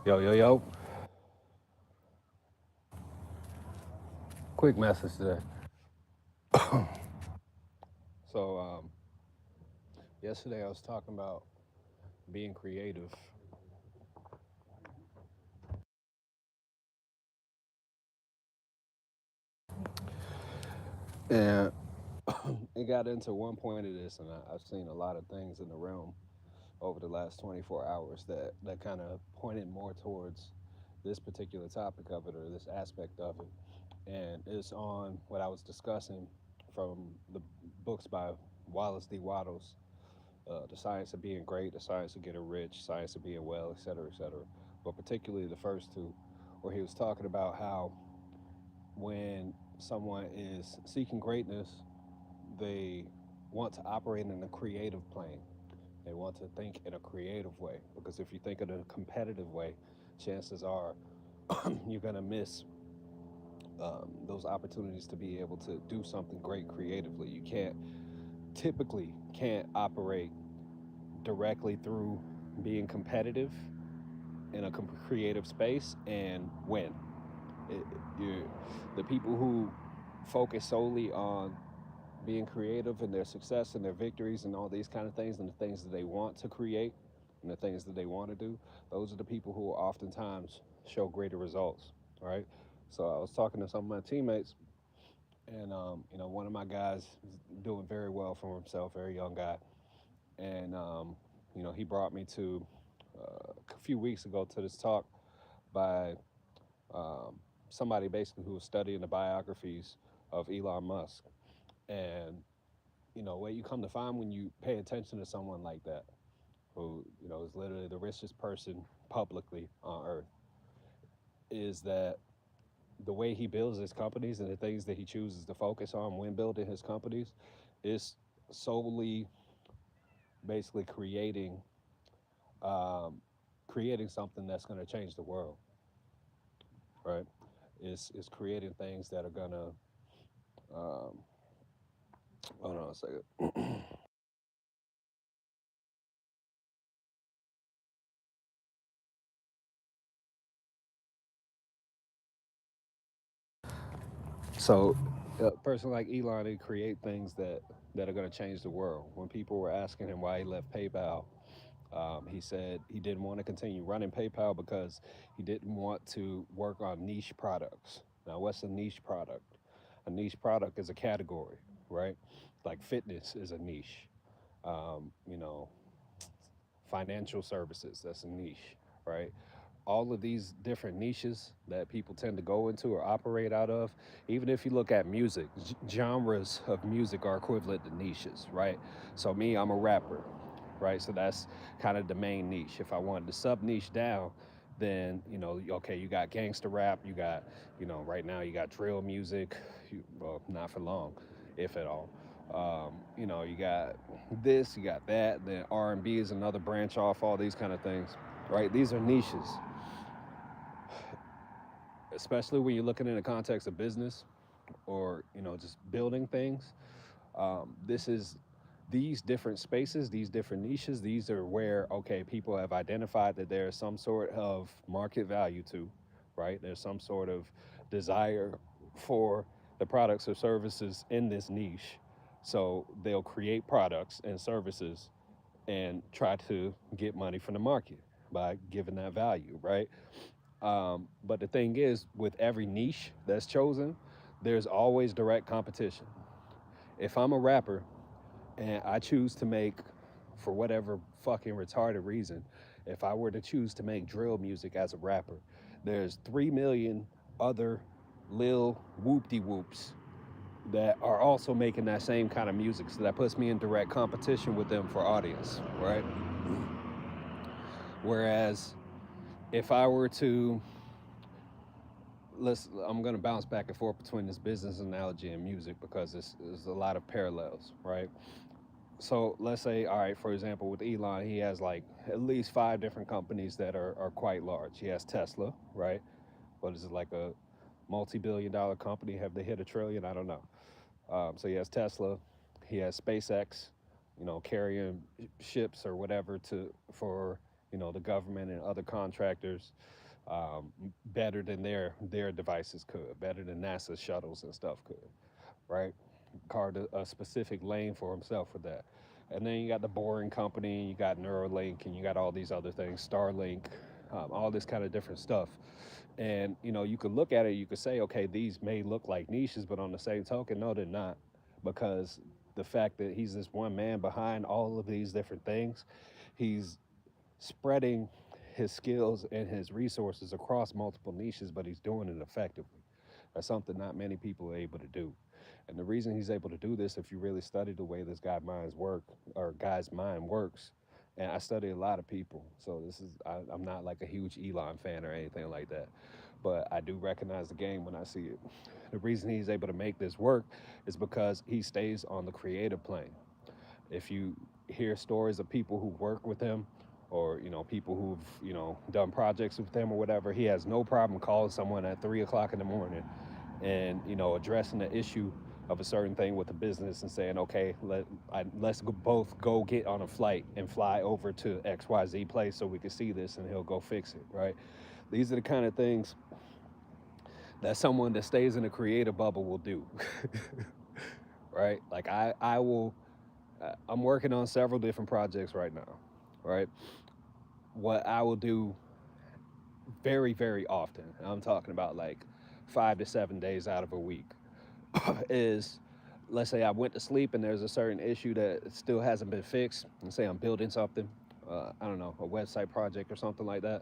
Yo, yo, yo. Quick message today. So, yesterday I was talking about being creative, and it got into one point of this, and I've seen a lot of things in the realm over the last 24 hours that kind of pointed more towards this particular topic of it or this aspect of it. And it's on what I was discussing from the books by Wallace D. Waddles, The Science of Being Great, The Science of Getting Rich, Science of Being Well, et cetera, et cetera. But particularly the first two, where he was talking about how when someone is seeking greatness, they want to operate in a creative plane. They want to think in a creative way. Because if you think in a competitive way, chances are you're going to miss those opportunities to be able to do something great creatively. You typically can't operate directly through being competitive in a creative space and win. It, you, the people who focus solely on being creative and their success and their victories and all these kind of things and the things that they want to create and the things that they want to do, those are the people who oftentimes show greater results, right? So I was talking to some of my teammates, and one of my guys is doing very well for himself, very young guy, and he brought me to a few weeks ago to this talk by um, somebody basically who was studying the biographies of Elon Musk. And, what you come to find when you pay attention to someone like that, who, is literally the richest person publicly on earth, is that the way he builds his companies and the things that he chooses to focus on when building his companies is solely basically um, creating something that's going to change the world, right? Is creating things that are going to um, hold on a second. So, a person like Elon, he create things that are going to change the world. When people were asking him why he left PayPal, he said he didn't want to continue running PayPal because he didn't want to work on niche products. Now, what's a niche product? A niche product is a category, right? Like fitness is a niche. Um, you know, Financial services, that's a niche, right? All of these different niches that people tend to go into or operate out of, even if you look at music, genres of music are equivalent to niches, right? So, me, I'm a rapper, right? So, that's kind of the main niche. If I wanted to sub niche down, then, okay, you got gangster rap, you got, right now you got drill music, well, not for long, if at all. You got this, you got that. Then R&B is another branch off all these kind of things, right? These are niches, especially when you're looking in the context of business or just building things. This is these different spaces, these different niches. These are where people have identified that there's some sort of market value to, right? There's some sort of desire for the products or services in this niche. So they'll create products and services and try to get money from the market by giving that value, right? But the thing is, with every niche that's chosen, there's always direct competition. If I'm a rapper and I choose to make, for whatever fucking retarded reason, if I were to choose to make drill music as a rapper, there's 3 million other lil whoop de whoops that are also making that same kind of music. So that puts me in direct competition with them for audience, right? Whereas if I were to I'm going to bounce back and forth between this business analogy and music because there's a lot of parallels, right? So let's say, all right, for example, with Elon, he has like at least 5 different companies that are quite large. He has Tesla, right? What is it, like a multi-billion-dollar company? Have they hit a trillion? I don't know. So he has Tesla, he has SpaceX, carrying ships or whatever to for the government and other contractors better than their devices could, better than NASA shuttles and stuff could, right? Carved a specific lane for himself for that. And then you got the Boring Company, you got Neuralink, and you got all these other things, Starlink, all this kind of different stuff. And you could look at it, you could say, okay, these may look like niches, but on the same token, no, they're not, because the fact that he's this one man behind all of these different things, he's spreading his skills and his resources across multiple niches, but he's doing it effectively. That's something not many people are able to do. And the reason he's able to do this, if you really study the way this guy's mind works, and I study a lot of people, so I'm not like a huge Elon fan or anything like that, but I do recognize the game when I see it. The reason he's able to make this work is because he stays on the creative plane. If you hear stories of people who work with him, or people who've done projects with him or whatever, he has no problem calling someone at 3 o'clock in the morning and addressing the issue of a certain thing with the business and saying, okay, let's both go get on a flight and fly over to XYZ place so we can see this, and he'll go fix it, right? These are the kind of things that someone that stays in a creative bubble will do. Right? Like I will I'm working on several different projects right now, right? What I will do very, very often, and I'm talking about like 5 to 7 days out of a week, is, let's say I went to sleep and there's a certain issue that still hasn't been fixed. Let's say I'm building something, I don't know, a website project or something like that.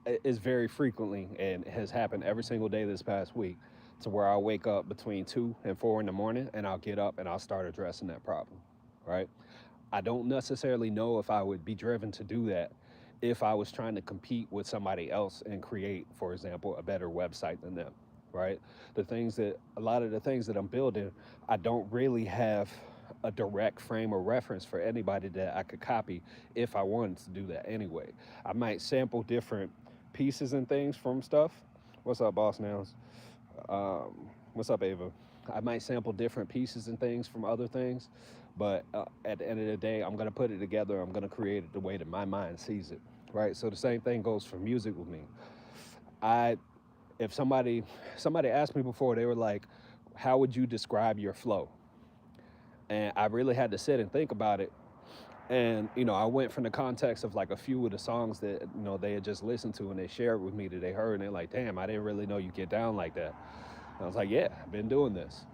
It's very frequently, and it has happened every single day this past week, to where I'll wake up between 2 and 4 in the morning, and I'll get up and I'll start addressing that problem, right? I don't necessarily know if I would be driven to do that if I was trying to compete with somebody else and create, for example, a better website than them, right? A lot of the things that I'm building, I don't really have a direct frame of reference for anybody that I could copy if I wanted to do that anyway. I might sample different pieces and things from stuff. What's up, Boss Nouns? What's up, Ava? I might sample different pieces and things from other things, but at the end of the day, I'm gonna put it together. I'm gonna create it the way that my mind sees it, right? So the same thing goes for music with me. I, if somebody asked me before, they were like, "How would you describe your flow?" And I really had to sit and think about it. And I went from the context of like a few of the songs that they had just listened to and they shared with me that they heard, and they're like, "Damn, I didn't really know you get down like that." And I was like, "Yeah, I've been doing this."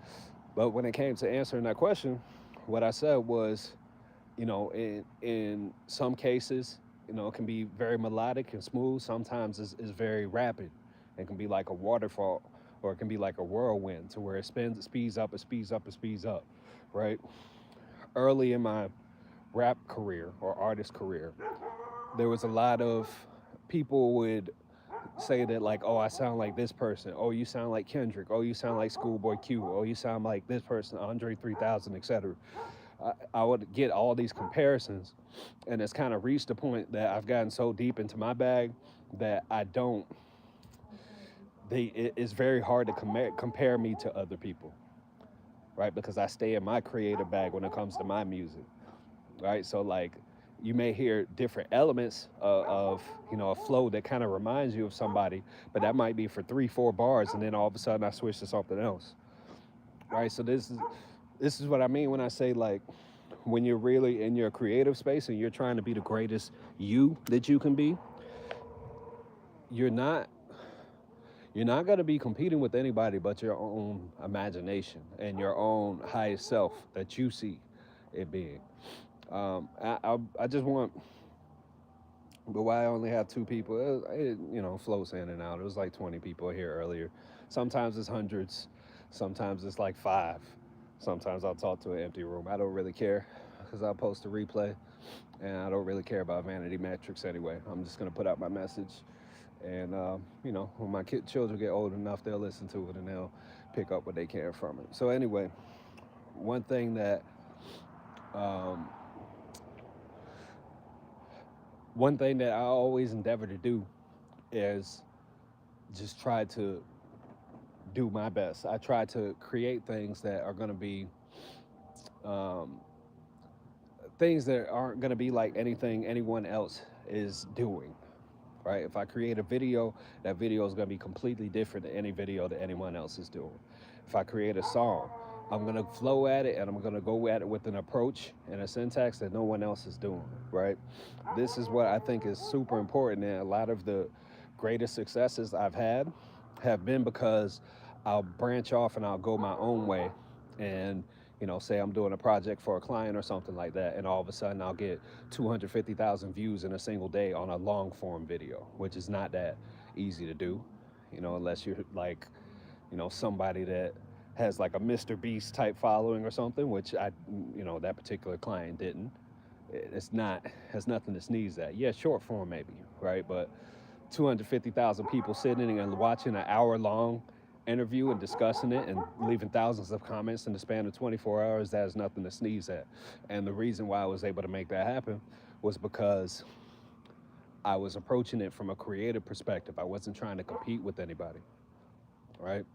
But when it came to answering that question, what I said was, in some cases, it can be very melodic and smooth. Sometimes it's very rapid. It can be like a waterfall, or it can be like a whirlwind, to where it speeds up, it speeds up, it speeds up, right? Early in my rap career or artist career, there was a lot of people would say that, like, "Oh, I sound like this person. Oh, you sound like Kendrick. Oh, you sound like Schoolboy Q. Oh, you sound like this person, Andre 3000, etc." I would get all these comparisons, and it's kind of reached a point that I've gotten so deep into my bag that I don't. It's very hard to compare me to other people, right? Because I stay in my creative bag when it comes to my music, right? So like, you may hear different elements of a flow that kind of reminds you of somebody, but that might be for 3 4 bars, and then all of a sudden I switch to something else, right? So this is what I mean when I say, like, when you're really in your creative space and you're trying to be the greatest you that you can be, you're not you're not going to be competing with anybody but your own imagination and your own highest self that you see it being. I just want, but why I only have 2 people, floats in and out. It was like 20 people here earlier. Sometimes it's hundreds, sometimes it's like five. Sometimes I'll talk to an empty room. I don't really care, because I'll post a replay, and I don't really care about vanity metrics anyway. I'm just gonna put out my message, and when my children get old enough, they'll listen to it and they'll pick up what they can from it. So anyway, one thing that um, one thing that I always endeavor to do is just try to do my best. I try to create things that are going to be um, things that aren't going to be like anything anyone else is doing, right? If I create a video, that video is going to be completely different than any video that anyone else is doing. If I create a song, I'm going to flow at it and I'm going to go at it with an approach and a syntax that no one else is doing, right? This is what I think is super important. And a lot of the greatest successes I've had have been because I'll branch off and I'll go my own way. And, say I'm doing a project for a client or something like that, and all of a sudden I'll get 250,000 views in a single day on a long form video, which is not that easy to do, unless you're like, somebody that has like a Mr. Beast type following or something, which that particular client didn't. It's not, has nothing to sneeze at. Yeah, short form maybe, right? But 250,000 people sitting and watching an hour long interview and discussing it and leaving thousands of comments in the span of 24 hours, that is nothing to sneeze at. And the reason why I was able to make that happen was because I was approaching it from a creative perspective. I wasn't trying to compete with anybody, right?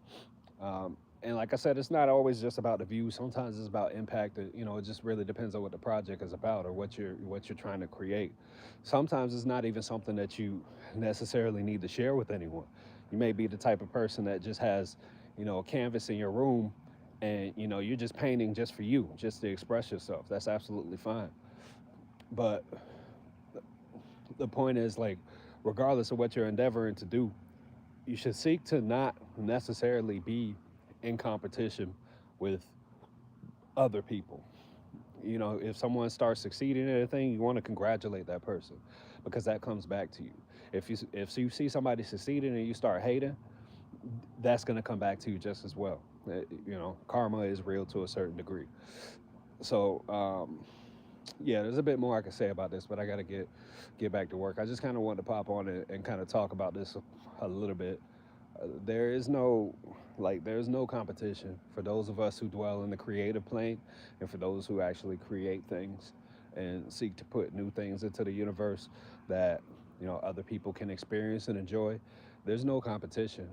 And like I said, it's not always just about the views. Sometimes it's about impact. It just really depends on what the project is about or what you're trying to create. Sometimes it's not even something that you necessarily need to share with anyone. You may be the type of person that just has, a canvas in your room, and you're just painting just for you, just to express yourself. That's absolutely fine. But the point is, like, regardless of what you're endeavoring to do, you should seek to not necessarily be in competition with other people. If someone starts succeeding at a thing, you want to congratulate that person because that comes back to you. If you see somebody succeeding and you start hating, that's going to come back to you just as well. Karma is real to a certain degree. So, yeah, there's a bit more I can say about this, but I got to get back to work. I just kind of wanted to pop on and kind of talk about this a little bit. There's no competition for those of us who dwell in the creative plane, and for those who actually create things and seek to put new things into the universe that other people can experience and enjoy. There's no competition.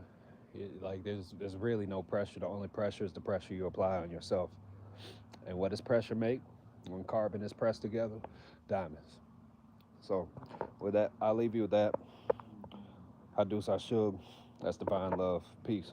There's really no pressure. The only pressure is the pressure you apply on yourself. And what does pressure make? When carbon is pressed together, diamonds. So with that, I'll leave you with that. Hadus Ashub. That's divine love. Peace.